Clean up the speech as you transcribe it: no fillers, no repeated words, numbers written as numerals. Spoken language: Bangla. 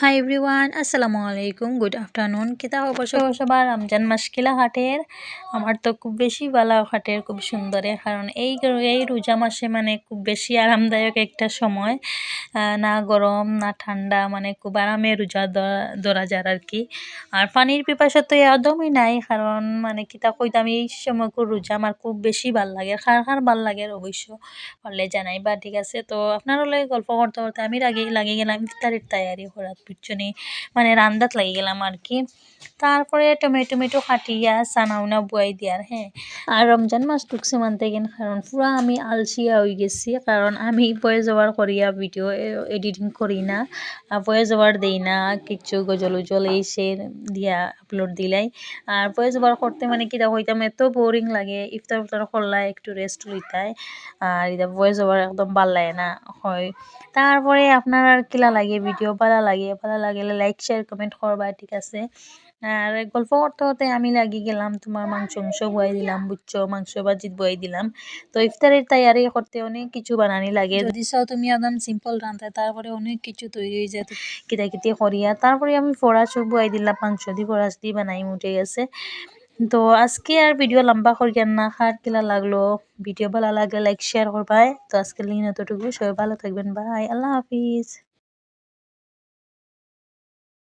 হাই এভরিওয়ান, আসসালামু আলাইকুম, গুড আফটারনুন। কিতা খবর সবার? রমজান মাস কিলা হাটের? আমার তো খুব বেশি ভালো হাটের, খুব সুন্দর। কারণ এই রোজা মাসে মানে খুব বেশি আরামদায়ক একটা সময়। না গরম না ঠান্ডা, মানে খুব আরামে রোজা ধরা যায় আর কি। আর পানির পিপাসা তো একদমই নাই, কারণ মানে কিতা কইতাম, এই সময় রোজা আমার খুব বেশি ভাল লাগে। খার ভাল লাগে অবশ্য, পারলে জানাইবা, ঠিক আছে? তো আপনার হলে গল্প করতে করতে আমি লাগিয়ে গেলাম ইফতারের তৈয়ারি করার পিছনে, মানে রান্দাত লাগিয়ে গেলাম আর কি। তারপরে টমেটো কাটিয়া চানা উনা বুয়াই দিয়ার, হ্যাঁ। আর রমজান মাস ঢুকছে মানতে গেন, কারণ পুরা আমি আলসিয়া হয়ে গেছি, কারণ আমি ভয়েস ওভার করিয়া ভিডিও এডিটিং করি না, ভয়েস ওভার দেই না কিচ্ছু, গজল উজল এই সে দিয়া আপলোড দিলাই। আর ভয়েস ওভার করতে মানে কিটা হইতাম, এত বোরিং লাগে। ইফতার করলাই একটু রেস্ট লইতাই, আর এটা ভয়েস ওভার একদম ভাল লাগে না হয়। তারপরে আপনার আর কিলা লাগে, ভিডিও ভালো লাগলে লাইক শেয়ার কমেন্ট করবা, ঠিক আছে? আর গল্প করতে করতে আমি লাগি গেলাম তোমার মাংস বয়াই দিলাম, বুঝছো, মাংস ভাজিত বয়াই দিলাম। তো ইফতারের তৈয়ারি করতে অনেক কিছু বানানি লাগে, যদি চাও তুমি একদম সিম্পল রান্না, তারপরে অনেক কিছু তৈরি হয়ে যায় কিতা করিয়া। তারপরে আমি ফোড়া চোখ বয়াই দিলাম, মাংস দিয়ে ফোড়াচ দিয়ে বানাই উঠে গেছে। তো আজকে আর ভিডিও লম্বা করিয়ান না, কার কিলা লাগলো, ভিডিও ভালো লাগলে লাইক শেয়ার করবাই। তো আজকে লিন এতটুকু, সবাই ভালো থাকবেন, বাই, আল্লাহ হাফিজ।